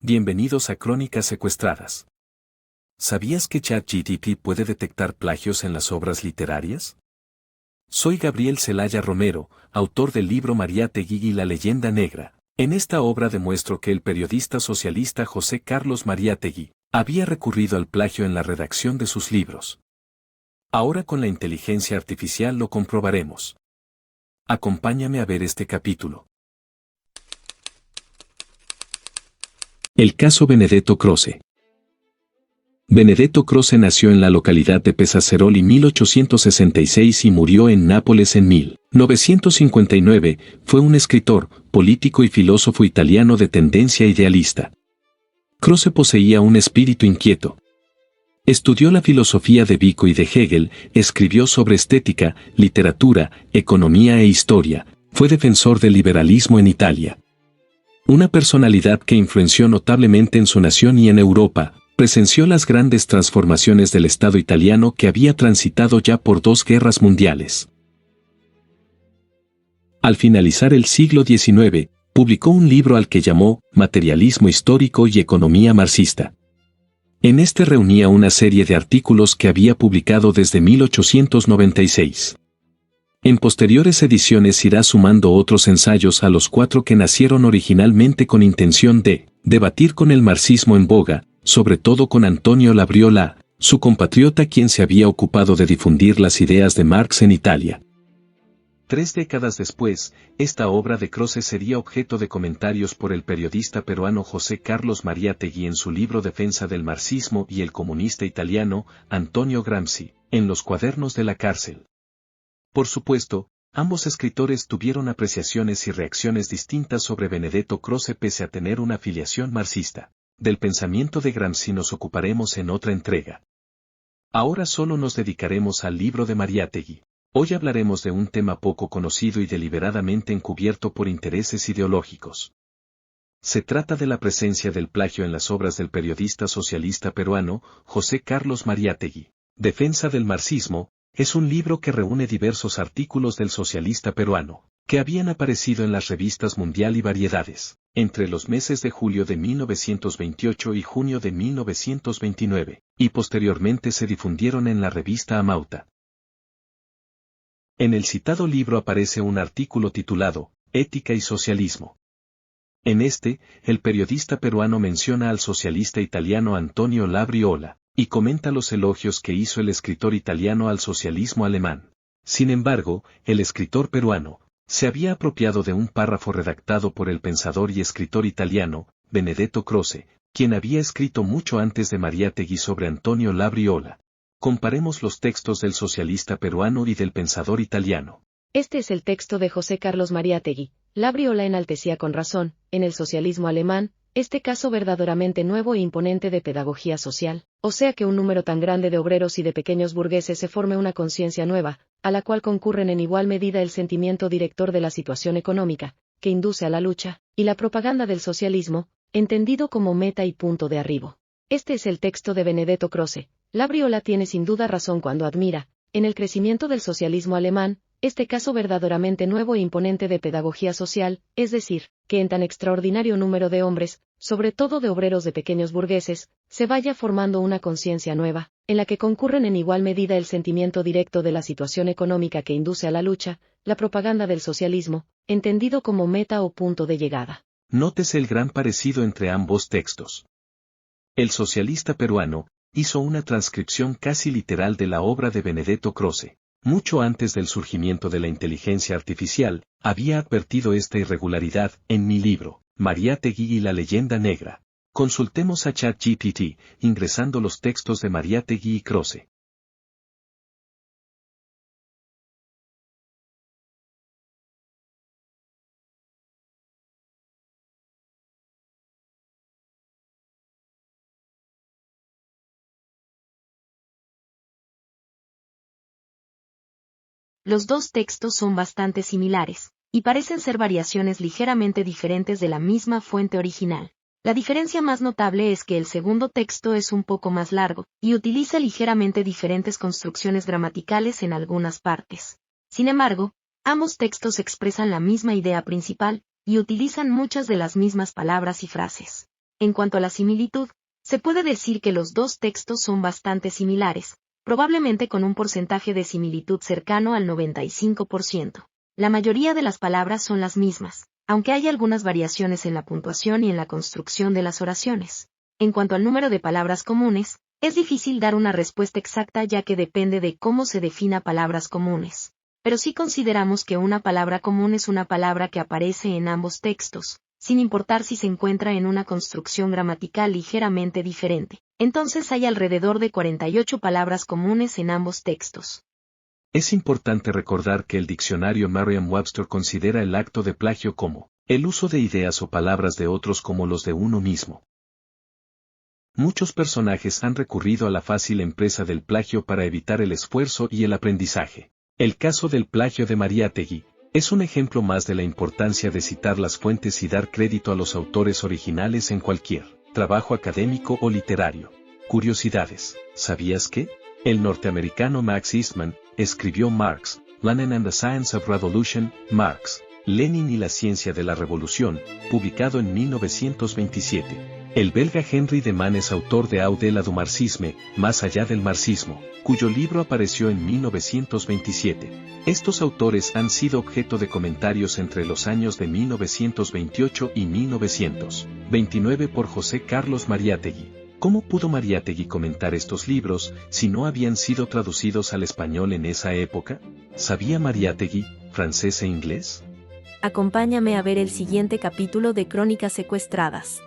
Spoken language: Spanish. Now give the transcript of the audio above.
Bienvenidos a Crónicas Secuestradas. ¿Sabías que ChatGPT puede detectar plagios en las obras literarias? Soy Gabriel Celaya Romero, autor del libro Mariátegui y la leyenda negra. En esta obra demuestro que el periodista socialista José Carlos Mariátegui había recurrido al plagio en la redacción de sus libros. Ahora con la inteligencia artificial lo comprobaremos. Acompáñame a ver este capítulo. El caso Benedetto Croce. Benedetto Croce nació en la localidad de Pesaceroli en 1866 y murió en Nápoles en 1959. Fue un escritor, político y filósofo italiano de tendencia idealista. Croce poseía un espíritu inquieto. Estudió la filosofía de Vico y de Hegel, escribió sobre estética, literatura, economía e historia, fue defensor del liberalismo en Italia. Una personalidad que influenció notablemente en su nación y en Europa, presenció las grandes transformaciones del Estado italiano que había transitado ya por 2 guerras mundiales. Al finalizar el siglo XIX, publicó un libro al que llamó Materialismo histórico y economía marxista. En este reunía una serie de artículos que había publicado desde 1896. En posteriores ediciones irá sumando otros ensayos a los 4 que nacieron originalmente con intención de debatir con el marxismo en boga, sobre todo con Antonio Labriola, su compatriota quien se había ocupado de difundir las ideas de Marx en Italia. 3 décadas después, esta obra de Croce sería objeto de comentarios por el periodista peruano José Carlos Mariátegui en su libro Defensa del marxismo y el comunista italiano, Antonio Gramsci, en los cuadernos de la cárcel. Por supuesto, ambos escritores tuvieron apreciaciones y reacciones distintas sobre Benedetto Croce pese a tener una afiliación marxista. Del pensamiento de Gramsci nos ocuparemos en otra entrega. Ahora solo nos dedicaremos al libro de Mariátegui. Hoy hablaremos de un tema poco conocido y deliberadamente encubierto por intereses ideológicos. Se trata de la presencia del plagio en las obras del periodista socialista peruano, José Carlos Mariátegui. Defensa del marxismo, es un libro que reúne diversos artículos del socialista peruano, que habían aparecido en las revistas Mundial y Variedades, entre los meses de julio de 1928 y junio de 1929, y posteriormente se difundieron en la revista Amauta. En el citado libro aparece un artículo titulado, Ética y Socialismo. En este, el periodista peruano menciona al socialista italiano Antonio Labriola, y comenta los elogios que hizo el escritor italiano al socialismo alemán. Sin embargo, el escritor peruano se había apropiado de un párrafo redactado por el pensador y escritor italiano, Benedetto Croce, quien había escrito mucho antes de Mariátegui sobre Antonio Labriola. Comparemos los textos del socialista peruano y del pensador italiano. Este es el texto de José Carlos Mariátegui. Labriola enaltecía con razón, en el socialismo alemán, este caso verdaderamente nuevo e imponente de pedagogía social, o sea que un número tan grande de obreros y de pequeños burgueses se forme una conciencia nueva, a la cual concurren en igual medida el sentimiento director de la situación económica, que induce a la lucha, y la propaganda del socialismo, entendido como meta y punto de arribo. Este es el texto de Benedetto Croce. Labriola tiene sin duda razón cuando admira, en el crecimiento del socialismo alemán, este caso verdaderamente nuevo e imponente de pedagogía social, es decir, que en tan extraordinario número de hombres, sobre todo de obreros de pequeños burgueses, se vaya formando una conciencia nueva, en la que concurren en igual medida el sentimiento directo de la situación económica que induce a la lucha, la propaganda del socialismo, entendido como meta o punto de llegada. Nótese el gran parecido entre ambos textos. El socialista peruano hizo una transcripción casi literal de la obra de Benedetto Croce. Mucho antes del surgimiento de la inteligencia artificial, había advertido esta irregularidad en mi libro, Mariátegui y la leyenda negra. Consultemos a ChatGPT, ingresando los textos de Mariátegui y Croce. Los dos textos son bastante similares, y parecen ser variaciones ligeramente diferentes de la misma fuente original. La diferencia más notable es que el segundo texto es un poco más largo, y utiliza ligeramente diferentes construcciones gramaticales en algunas partes. Sin embargo, ambos textos expresan la misma idea principal, y utilizan muchas de las mismas palabras y frases. En cuanto a la similitud, se puede decir que los dos textos son bastante similares, probablemente con un porcentaje de similitud cercano al 95%. La mayoría de las palabras son las mismas, aunque hay algunas variaciones en la puntuación y en la construcción de las oraciones. En cuanto al número de palabras comunes, es difícil dar una respuesta exacta ya que depende de cómo se defina palabras comunes. Pero si consideramos que una palabra común es una palabra que aparece en ambos textos, sin importar si se encuentra en una construcción gramatical ligeramente diferente, entonces hay alrededor de 48 palabras comunes en ambos textos. Es importante recordar que el diccionario Merriam-Webster considera el acto de plagio como el uso de ideas o palabras de otros como los de uno mismo. Muchos personajes han recurrido a la fácil empresa del plagio para evitar el esfuerzo y el aprendizaje. El caso del plagio de Mariátegui es un ejemplo más de la importancia de citar las fuentes y dar crédito a los autores originales en cualquier trabajo académico o literario. Curiosidades. ¿Sabías que? El norteamericano Max Eastman escribió Marx, Lenin and the Science of Revolution, Marx, Lenin y la ciencia de la revolución, publicado en 1927. El belga Henry de Man es autor de Au-delà du marxisme, Más allá del marxismo, cuyo libro apareció en 1927. Estos autores han sido objeto de comentarios entre los años de 1928 y 1929 por José Carlos Mariátegui. ¿Cómo pudo Mariátegui comentar estos libros si no habían sido traducidos al español en esa época? ¿Sabía Mariátegui francés e inglés? Acompáñame a ver el siguiente capítulo de Crónicas Secuestradas.